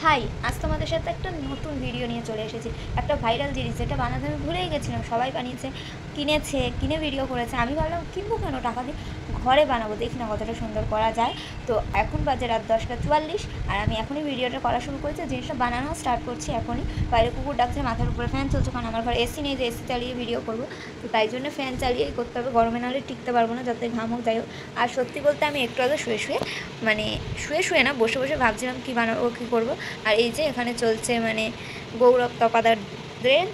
High, আজ তোমাদের সাথে একটা নতুন ভিডিও নিয়ে চলে এসেছি। একটা ভাইরাল জিনিস যেটা বানাতে আমি ভুলেই গেছিলাম। সবাই বানিয়েছে, কিনে ভিডিও করেছে। আমি ভাবলাম কিনবো কেন, টাকা দিয়ে ঘরে বানাবো, দেখি না কতটা সুন্দর করা যায়। তো এখন বাজে রাত 10:44 আর আমি এখনই ভিডিওটা করা শুরু করেছি। জিনিসটা বানানো স্টার্ট করছি এখনই। বাইরে কুকুর ডাকছে, মাথার উপরে ফ্যান চলছে, কারণ আমার ঘরে এসি নেই যে এসি চালিয়ে ভিডিও করবো। তো তাই জন্য ফ্যান চালিয়েই করতে হবে, গরমে নাহলে টিকতে পারবো না, যাতে ঘাম হোক যাই হোক। আর সত্যি বলতে আমি একটু আগে শুয়ে না বসে বসে ভাবছিলাম কী বানাবো, কী করবো। আর এই যে এখানে চলছে গৌরব তপাদারদের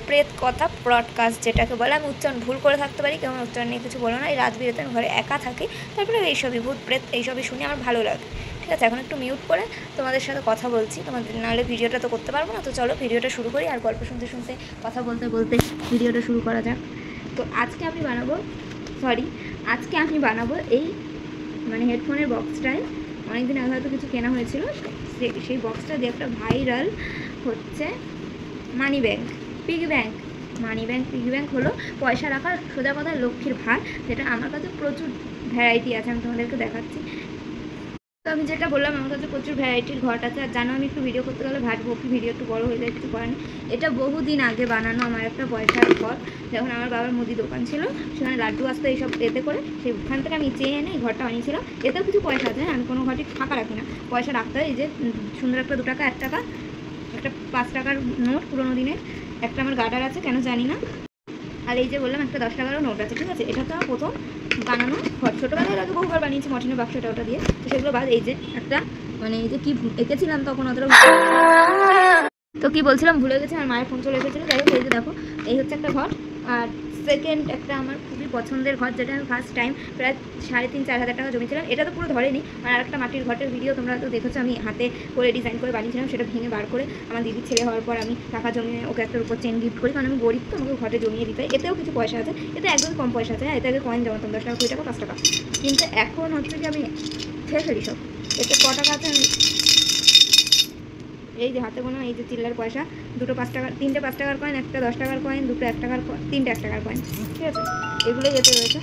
প্রেত কথা ব্রডকাস্ট, যেটাকে বলে। আমি উচ্চারণ ভুল করে থাকতে পারি, কেমন উচ্চারণ নিয়ে কিছু বলো না। এই রাত বিরেতে আমি ঘরে একা থাকি, তারপরে এইসবই ভূত প্রেত এইসবই শুনে আমার ভালো লাগে। ঠিক আছে, এখন একটু মিউট করে তোমাদের সাথে কথা বলছি, তোমাদের নাহলে ভিডিওটা তো করতে পারবো না। তো চলো ভিডিওটা শুরু করি, আর গল্প শুনতে শুনতে কথা বলতে বলতে ভিডিওটা শুরু করা যাক। তো আজকে আমি বানাবো এই হেডফোনের বক্সটায় অনেকদিন আগে হয়তো কিছু কেনা হয়েছিল, সেই বক্সটা দিয়ে একটা ভাইরাল হচ্ছে মানি ব্যাংক পিগি ব্যাংক হলো পয়সা রাখার সোজা কথা লক্ষ্মীর ভার, যেটা আমার কাছে প্রচুর ভ্যারাইটি আছে। আমি তোমাদেরকে দেখাচ্ছি। তো আমি যেটা বললাম, আমার কাছে প্রচুর ভ্যারাইটির ঘট আছে। আর জানো, আমি একটু ভিডিও করতে গেলে ভাববো কি ভিডিও একটু বড়ো হয়ে যায়, কিছু করেন। এটা বহুদিন আগে বানানো আমার একটা পয়সার ঘর। যখন আমার বাবার মুদি দোকান ছিল, সেখানে লাড্ডু আসতো এইসব এতে করে, সেইখান থেকে আমি চেয়ে এনে এই ঘরটা বানিয়েছিলাম। এতেও কিছু পয়সা আছে, আমি কোনো ঘরটি ফাঁকা রাখি না, পয়সা রাখতে হয়। এই যে সুন্দর একটা 2 টাকা 1 টাকা, একটা 5 টাকার নোট পুরোনো দিনের, একটা আমার গার্ডার আছে কেন জানি না। আর এই যে বললাম একটা 10 টাকারও নোট আছে। ঠিক আছে, এটা তো আমার প্রথম বানানো ঘর। ছোটোবেলায় আগে বহুবার বানিয়েছি মটনের বাক্সটা ওটা দিয়ে। তো সেগুলো বাদ এই যে একটা এই যে কি এঁকেছিলাম তখন অতটা, তো কি বলছিলাম ভুলে গেছি, আমার মায়ের ফোন চলে এসেছিলো। যাই হোক, এই যে দেখো, এই হচ্ছে একটা ঘর। আর সেকেন্ড একটা আমার খুবই পছন্দের ঘর, যেটা আমি ফার্স্ট টাইম প্রায় 3,500-4 হাজার টাকা জমেছিলাম। এটা তো পুরো ধরেনি। আর একটা মাটির ঘরের ভিডিও তোমরা তো দেখেছো, আমি হাতে করে ডিজাইন করে বানিয়েছিলাম। সেটা ভেঙে বার করে আমার দিদির ছেলে হওয়ার পর আমি টাকা জমিয়ে ওকে একটার উপর চেন গিফট করি, কারণ আমি গরিব, তো আমাকে ঘরে জমিয়ে দিতে হয়। এতেও কিছু পয়সা আছে, এতে একদমই কম পয়সা আছে। হ্যাঁ, এতে আগে কয়েন জমাতাম 10 টাকা 20 টাকা 5 টাকা, কিন্তু এখন হচ্ছে কি আমি খেয়ে ফেলি সব। এতে ক টাকা আছে এই যে হাতে গোনা, এই যে চিল্লার পয়সা, 2টো 5 টাকার, 3টে 5 টাকার কয়েন, একটা 10 টাকার কয়েন, 2টো 1 টাকার কয়েন, 3টে 1 টাকার কয়েন। ঠিক আছে, এগুলোই যেতে রয়েছে।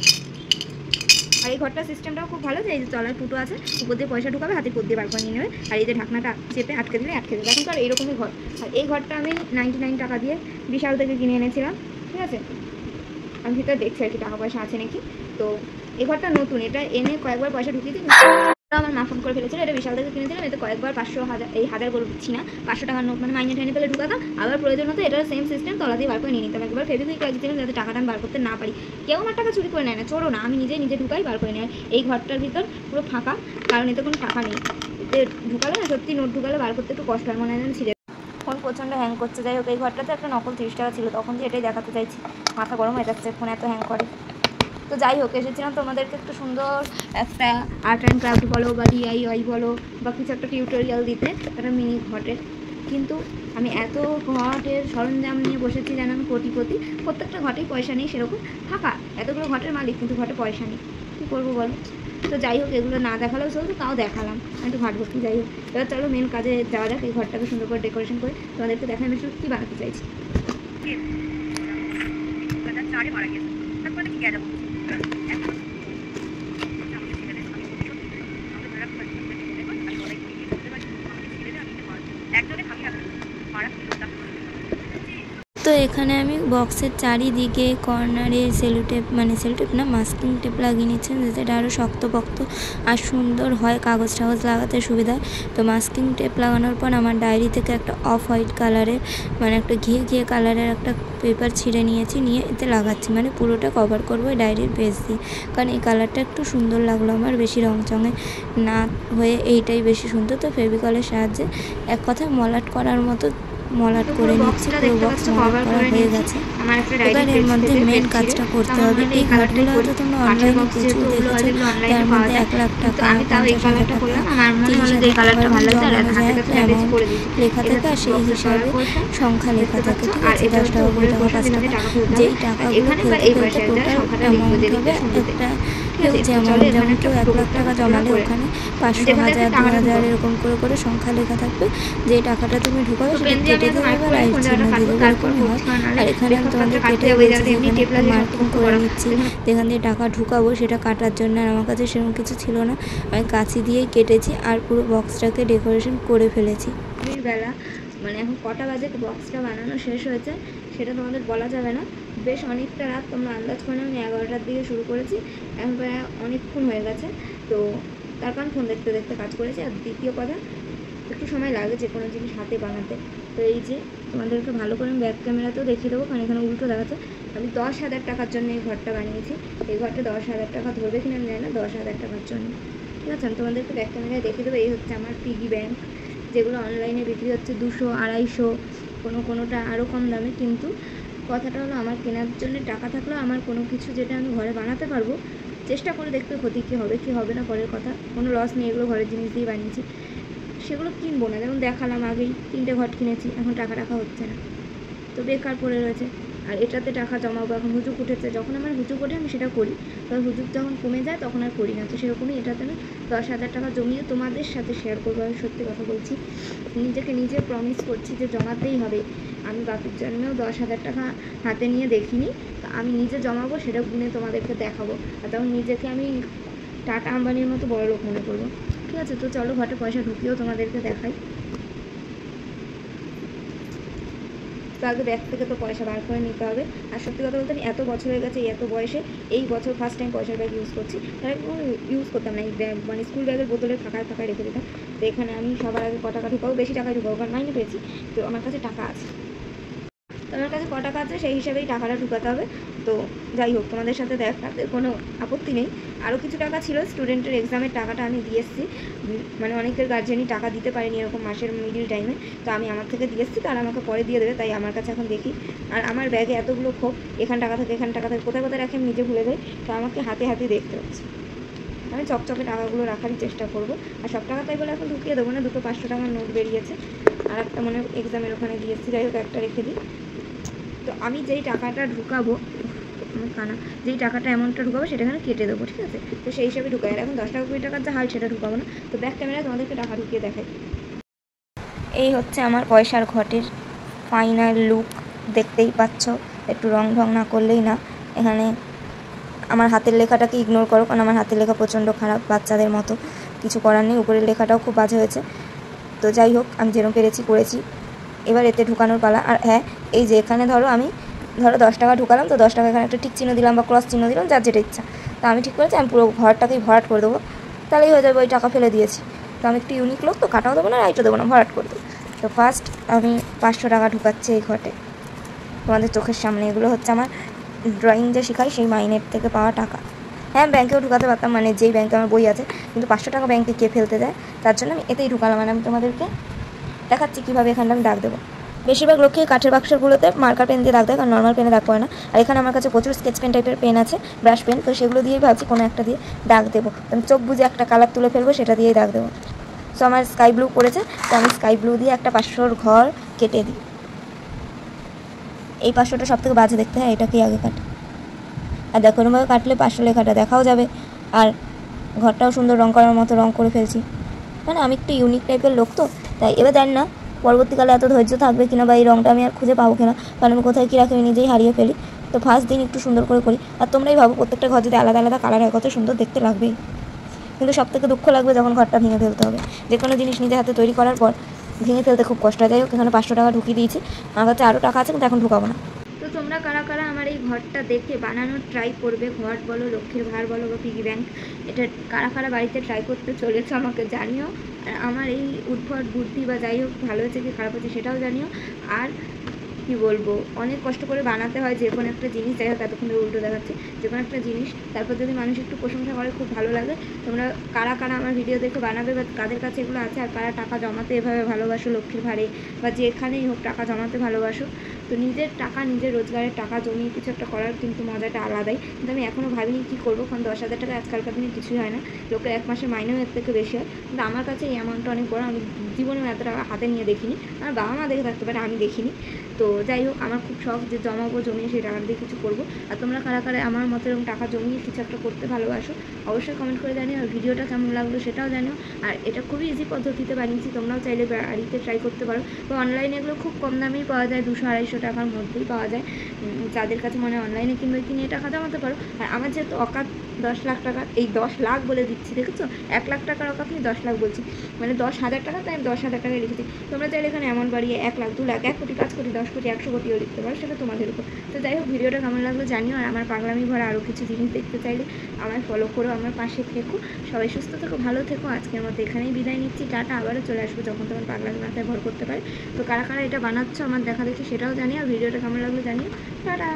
আর এই ঘরটার সিস্টেমটাও খুব ভালো, যে এই যে তলায় ফুটো আছে, উপর দিয়ে পয়সা ঢুকাবে, হাতের উপর দিয়ে বার করে নিয়ে নেবে। আর এই যে ঢাকনাটা চেপে আটকে দিলে আটকে দেবে। এখন তো আর এইরকমই ঘর। আর এই ঘরটা আমি 99 টাকা দিয়ে বিশাল থেকে কিনে এনেছিলাম। ঠিক আছে, আমি ভিতরে দেখছি আর কি টাকা পয়সা আছে নাকি। তো এই ঘরটা নতুন, এটা এনে কয়েকবার পয়সা ঢুকিয়েছি, আমার মা ফোন করে ফেলেছিল। এটা বিশাল থেকে কিনেছিলাম। এতে কয়েকবার 500 1000 এই 1000 বলছি না, 500 টাকার নোট মাইনে ঠাইনে পেলে ঢুকাতাম। আবার প্রয়োজন হতো এটার সেম সিস্টেম তলা দিয়ে বার করে নিয়ে নিতাম। একবার ফেবিকুইক লাগিয়েছিলাম যাতে টাকাটা আমি বার করতে না পারি। কেউ আমার টাকা চুরি করে নেয় না, চোরও না, আমি নিজে ঢুকাই বার করে নেয়। এই ঘরটার ভিতর পুরো ফাঁকা, কারণ এতে কোনো টাকা নেই। এতে ঢুকালে না, সত্যি নোট ঢুকালে বার করতে একটু কষ্ট হয়, মনে হয় ছিঁড়ে। ফোন প্রচণ্ড হ্যাং করছে। যাই হোক, এই ঘরটাতে একটা নকল 30 টাকা ছিল, তখন দিয়ে এটাই দেখাতে চাইছি। মাথা গরম হয়ে যাচ্ছে, ফোন এত হ্যাং করে। তো যাই হোক, এসেছিলাম তোমাদেরকে একটু সুন্দর একটা আর্ট অ্যান্ড ক্রাফট বলো বা DIY বলো বা কিছু একটা টিউটোরিয়াল দিতে, একটা মিনি ঘটের। কিন্তু আমি এত ঘটের সরঞ্জাম নিয়ে বসেছি যেন আমি কোটিপতি। প্রত্যেকটা ঘটেই পয়সা নেই, সেরকম ফাঁকা। এতগুলো ঘটের মালিক, কিন্তু ঘটে পয়সা নেই, কী করবো বলো। তো যাই হোক, এগুলো না দেখালেও চলতো, তাও দেখালাম। আমি একটু ঘাট ভর্তি। যাই হোক, এবার চলো মেন কাজে যাওয়া যাক। এই ঘরটাকে সুন্দর করে ডেকোরেশন করে তোমাদেরকে দেখাই আমি কী বানাতে চাইছি। তো এখানে আমি বক্সের চারিদিকে কর্নারে সেলোটেপ না মাস্কিং টেপ লাগিয়ে নিচ্ছেন, যাতে এটা আরও শক্তপোক্ত আর সুন্দর হয়, কাগজ টাগজ লাগাতে সুবিধা। তো মাস্কিং টেপ লাগানোর পর আমার ডায়েরি থেকে একটা অফ হোয়াইট কালারের একটা ঘিয়ে কালারের একটা পেপার ছিঁড়ে নিয়েছি, নিয়ে এতে লাগাচ্ছি। পুরোটা কভার করবো এই ডায়েরির পেজ দিয়ে, কারণ এই কালারটা একটু সুন্দর লাগলো আমার, বেশি রংচঙে না হয়ে এইটাই বেশি সুন্দর। তো ফেভিকলের সাহায্যে এক কথায় মলাট করার মতো মলাট করে নিচ্ছি। পুরো বক্স মলাট করা হয়ে গেছে। এবার এর মধ্যে মেন কাজটা করতে হবে। এই ঘরগুলো হয়তো তোমরা অনলাইনে প্রচুর দেখেছো, তার মধ্যে 1 লাখ টাকা, 50,000 টাকা, 30,000 টাকা অ্যামাউন্ট লেখা থাকে, আর সেই হিসাবে সংখ্যা লেখা থাকে। ঠিক আছে, 10 টাকা 20 টাকা 5 টাকা, যেই টাকাগুলো ফেলতে টোটাল অ্যামাউন্ট হবে একটা ঠিক আছে? যেমন চলো এখানে যেমন একটা কেউ 1 লাখ টাকা জমালে ওখানে 500, যেখানে 1000, টাকাটা 2000 ঢুকাবো। এরকম করে করে সংখ্যা লেখা থাকবে। যে টাকাটা তুমি ঢুকাবে তো সেটা পেন দিয়ে আমি কেটে আগে দেবে মার্ক বা করে লাইট কোন চিহ্ন জায়গাটা দিয়ে কাটবো, দেবে, তারপর এরকমই হয়। ভর্তি করা, নাহলে আর এখানে আমি লেখক তোমাদের কাটতে কেটে যাবো, এই জায়গাতে দিয়েছি, এমনি যেখানে টেপ একটা লাগিয়ে মার্কিং শক্তপোক্ত করে করা। নিচ্ছি, যেখানে যেখান দিয়ে টাকা ঢুকাবো সেটা কাটার জন্য। আর আমার কাছে সেরকম কিছু ছিল না, আমি কাঁচি দিয়েই কেটেছি আর পুরো বক্সটাকে ডেকোরেশন করে ফেলেছি। বেলা মানে এখন কটা বাজে বক্সটা বানানো শেষ হয়েছে সেটা তোমাদের বলা যাবে না। বেশ অনেকটা রাত, তোমরা আন্দাজ করে আমি 11টার দিকে শুরু করেছি, এখন প্রায় অনেকক্ষণ হয়ে গেছে। তো তার কারণ ফোন দেখতে দেখতে কাজ করেছি। আর দ্বিতীয় কথা, একটু সময় লাগে যে কোনো জিনিস হাতে বানাতে। তো এই যে তোমাদেরকে ভালো করে আমি ব্যাক ক্যামেরাতেও দেখিয়ে দেবো, কারণ এখানে উল্টো দেখাচ্ছে। আমি 10,000 টাকার জন্য এই ঘরটা বানিয়েছি। এই ঘরটা 10,000 টাকা ধরবে কিনা আমি জানি না, 10,000 টাকার জন্য। ঠিক আছে, আমি তোমাদেরকে ব্যাক ক্যামেরায় দেখিয়ে দেবো। এই হচ্ছে আমার পিগি ব্যাংক, যেগুলো অনলাইনে বিক্রি হচ্ছে 200, 250, কোনোটা আরও কম দামে। কিন্তু কথাটা হলো, আমার কেনার জন্য টাকা থাকলেও আমার কোনো কিছু যেটা আমি ঘরে বানাতে পারবো, চেষ্টা করে দেখতে ক্ষতি কী হবে কি হবে না পরের কথা, কোনো লস নেই, এগুলো ঘরের জিনিস দিয়ে বানিয়েছি, সেগুলো কিনবো না। যেমন দেখালাম আগেই 3টে ঘট কিনেছি, এখন টাকা রাখা হচ্ছে না, তো বেকার পড়ে রয়েছে। আর এটাতে টাকা জমাবো, এখন হুজুক উঠেছে, যখন আমার হুজুক ওঠে আমি সেটা করি, তবে হুজুক যখন কমে যায় তখন আর করি না। তো সেরকমই এটাতে আমি 10,000 টাকা জমিয়ে তোমাদের সাথে শেয়ার করবো। আমি সত্যি কথা বলছি, নিজেকে নিজে প্রমিস করছি যে জমাতেই হবে। আমি বাকির জন্যেও 10,000 টাকা হাতে নিয়ে দেখিনি, তো আমি নিজে জমাবো, সেটা গুনে তোমাদেরকে দেখাবো। আর তখন নিজেকে আমি টাটা আম্বানির মতো বড় লোক মনে করবো। ঠিক আছে, তো চলো ঘটে পয়সা ঢুকিয়েও তোমাদেরকে দেখাই। তো আগে ব্যাগ থেকে তো পয়সা বার করে নিতে হবে। আর সত্যি কথা বলতে, আমি এত বছর হয়ে গেছে, এত বয়সে এই বছর ফার্স্ট টাইম পয়সার ব্যাগ ইউজ করছি। তার আগে কোনো ইউজ করতাম না, এই মানে স্কুল ব্যাগের বোতলের ফাঁকায় ফাঁকায় রেখে দিতাম। তো এখানে আমি সবার আগে টাকা ঢুকাবো, বেশি টাকা ঢুকাবো, কারণ মাইনে পেয়েছি, তো আমার কাছে টাকা আছে। তো আমার কাছে টাকা আছে, সেই হিসাবেই টাকাটা ঢুকাতে হবে। তো যাই হোক, তোমাদের সাথে দেখাতে কোনো আপত্তি নেই। আরও কিছু টাকা ছিল, স্টুডেন্টের এক্সামের টাকাটা আমি দিয়ে এসেছি। মানে অনেকের গার্জেনই টাকা দিতে পারেনি এরকম মাসের মিডিল টাইমে, তো আমি আমার থেকে দিয়ে এসেছি, তারা আমাকে পরে দিয়ে দেবে, তাই আমার কাছে এখন দেখি। আর আমার ব্যাগে এতগুলো খোপ, এখানে টাকা থাকে, এখানে টাকা থাকে, কোথায় কোথায় রাখি আমি নিজে ভুলে যাই, তো আমাকে হাতে হাতে দেখতে হচ্ছে। আমি চকচকে টাকাগুলো রাখারই চেষ্টা করব। আর সব টাকা তাই বলে এখন ঢুকিয়ে দেবো না, 2 500 টাকার নোট বেরিয়েছে, আর একটা মনে এক্সামের ওখানে দিয়েছি, যাই হোক একটা রেখে দিই। তো আমি যেই টাকাটা ঢুকাবো, যেই টাকাটা অ্যামাউন্টটা ঢুকাবো সেটা এখানে কেটে দেবো, ঠিক আছে? তো সেই হিসাবে ঢুকাই। আর এখন 10 টাকা 20 টাকার যা হাল সেটা ঢুকাবো না। তো ব্যাক ক্যামেরায় তোমাদেরকে টাকা ঢুকিয়ে দেখাই। এই হচ্ছে আমার পয়সার ঘটের ফাইনাল লুক, দেখতেই পাচ্ছ। একটু রং ঢং না করলেই না। এখানে আমার হাতের লেখাটাকে ইগনোর করো, কারণ আমার হাতের লেখা প্রচণ্ড খারাপ, বাচ্চাদের মতো, কিছু করার নেই। উপরের লেখাটাও খুব বাজে হয়েছে। তো যাই হোক, আমি যেরকম পেরেছি করেছি। এবার এতে ঢুকানোর পালা। আর হ্যাঁ, এই যে এখানে ধরো 10 টাকা ঢুকালাম, তো 10 টাকা এখানে একটা টিক চিহ্ন দিলাম বা ক্রস চিহ্ন দিলাম, যার যেটা ইচ্ছা। তো আমি ঠিক করেছি আমি পুরো ঘরটাকেই ভরাট করে দেবো, তাহলেই হয়ে যাবে। ওই টাকা ফেলে দিয়েছি, তো আমি একটু ইউনিক লোক, তো কাটাও দেবো না, রাইটও দেবো না, ভরাট করে দেবো। তো ফার্স্ট আমি 500 টাকা ঢুকাচ্ছি এই ঘটে, তোমাদের চোখের সামনে। এগুলো হচ্ছে আমার ড্রয়িং যে শেখাই সেই মাইনের থেকে পাওয়া টাকা। হ্যাঁ, ব্যাংকেও ঢুকাতে পারতাম, মানে যেই ব্যাংকে আমার বই আছে, কিন্তু 500 টাকা ব্যাংকে কে ফেলতে যায়, তার জন্য আমি এতেই ঢুকালাম। মানে আমি তোমাদেরকে দেখাচ্ছি কীভাবে এখানটা আমি দাগ দেবো। বেশিরভাগ লোককে কাঠের বাক্সগুলোতে মার্কার পেন দিয়ে দাগ দেয়, কারণ নর্মাল পেনে দাগ পড়ে না। আর এখানে আমার কাছে প্রচুর স্কেচ পেন টাইপের পেন আছে, ব্রাশ পেন, তো সেগুলো দিয়েই ভাবছি কোনো একটা দিয়ে দাগ দেবো। আমি চোখ বুঝে একটা কালার তুলে ফেলবো, সেটা দিয়েই দাগ দেবো। সো আমার স্কাই ব্লু পড়েছে, তো আমি স্কাই ব্লু দিয়ে একটা 500-র ঘর কেটে দিই। এই 500টা সব থেকে বাজে দেখতে, হয় এটাকেই আগে কাটে। আর দেখো, এরকমভাবে কাটলে 500 লেখাটা দেখাও যাবে, আর ঘরটাও সুন্দর রং করার মতো রং করে ফেলছি। মানে আমি একটু ইউনিক টাইপের লোক, তো তাই এবার জানি না পরবর্তীকালে এত ধৈর্য থাকবে কিনা, বা এই রঙটা আমি আর খুঁজে পাবো কিনা, কারণ আমি কোথায় কী রাখি আমি নিজেই হারিয়ে ফেলি। তো ফার্স্ট দিন একটু সুন্দর করে করি। আর তোমরাই ভাবো, প্রত্যেকটা ঘর যদি আলাদা আলাদা কালার হয়, কত সুন্দর দেখতে লাগবেই। কিন্তু সব থেকে দুঃখ লাগবে যখন ঘরটা ভেঙে ফেলতে হবে। যে কোনো জিনিস নিজে হাতে তৈরি করার পর ভেঙে ফেলতে খুব কষ্ট হয়। যাই হোক, এখানে 500 টাকা ঢুকিয়ে দিয়েছি। আমার কাছে আরও টাকা আছে, কিন্তু এখন ঢুকাবো না। তো তোমরা কারা কারা আমার এই ঘরটা দেখে বানানোর ট্রাই করবে, ঘর বলো, লক্ষ্মীর ভার বলো বা পিগি ব্যাংক, এটা কারা কারা বাড়িতে ট্রাই করতে চলেছো আমাকে জানিও। আর আমার এই উদ্ভট বুদ্ধি বা যাই হোক ভালো হয়েছে কি খারাপ হয়েছে সেটাও জানিও। আর কি বলবো, অনেক কষ্ট করে বানাতে হয় যে কোনো একটা জিনিস, যাই হোক এতক্ষণ ধরে উল্টো দেখাচ্ছে, যে কোনো একটা জিনিস, তারপর যদি মানুষ একটু প্রশংসা করে খুব ভালো লাগে। তোমরা কারা কারা আমার ভিডিও দেখে বানাবে, বা কাদের কাছে এগুলো আছে, আর কারা টাকা জমাতে এভাবে ভালোবাসো, লক্ষ্মীর ভারে বা যেখানেই হোক টাকা জমাতে ভালোবাসো। তো নিজের টাকা, নিজের রোজগারের টাকা জমিয়ে কিছু একটা করার কিন্তু মজাটা আলাদাই। কিন্তু আমি এখনও ভাবিনি কী করবো, কারণ 10,000 টাকা আজকালকার দিনে কিছুই হয় না, লোকের 1 মাসের মাইনেও এর থেকে বেশি হয়। কিন্তু আমার কাছে এই অ্যামাউন্টটা অনেক বড়, আমি জীবনেও এত টাকা হাতে নিয়ে দেখিনি। আমার বাবা মা দেখে থাকতে পারে, আমি দেখিনি। তো যাই হোক, আমার খুব শখ যে জমাবো, জমিয়ে সেই টাকা দিয়ে কিছু করবো। আর তোমরা কারা কারা আমার মতো এরকম টাকা জমিয়ে কিছু একটা করতে ভালোবাসো অবশ্যই কমেন্ট করে জানিও। আর ভিডিওটা কেমন লাগলো সেটাও জানিও। আর এটা খুবই ইজি পদ্ধতিতে বানিয়েছি, তোমরাও চাইলে বাড়িতে ট্রাই করতে পারো। তো অনলাইনে এগুলো খুব কম দামেই পাওয়া যায়, 200-250 টাকার মধ্যেই পাওয়া যায়। যাদের কাছে মনে হয় অনলাইনে কিনবে কিনে টাকা জমাতে পারো। আর আমার যেহেতু অকাত 10 লাখ টাকা, এই 10 লাখ বলে দিচ্ছি, দেখেছো, 1 লাখ টাকার অকাত নিয়ে 10 লাখ বলছি, মানে 10,000 টাকা, তাই আমি 10,000 টাকায় লিখেছি। তোমরা চাইলে এখানে এমন বাড়িয়ে 1 লাখ, 2 লাখ, 1 কোটি, 5 কোটি, 10 কোটি, 100 কোটিও লিখতে পারো, সেটা তোমাদের উপর। তো যাই হোক, ভিডিওটা কেমন লাগলো জানিও। আর আমার পাগলামি ভরা আরও কিছু জিনিস দেখতে চাইলে আমায় ফলো করো, আমার পাশে থেকো। সবাই সুস্থ থেকো, ভালো থেকো। আজকের মতো এখানেই বিদায় নিচ্ছি, টাটা। আবারও চলে আসবো যখন তোমার পাগলামি মাথায় ভর করতে পারে। তো কারা কারা এটা বানাচ্ছো আমার দেখা দেখি সেটাও জানিও। ভিডিওটা কেমন লাগলো জানিও, টাটা।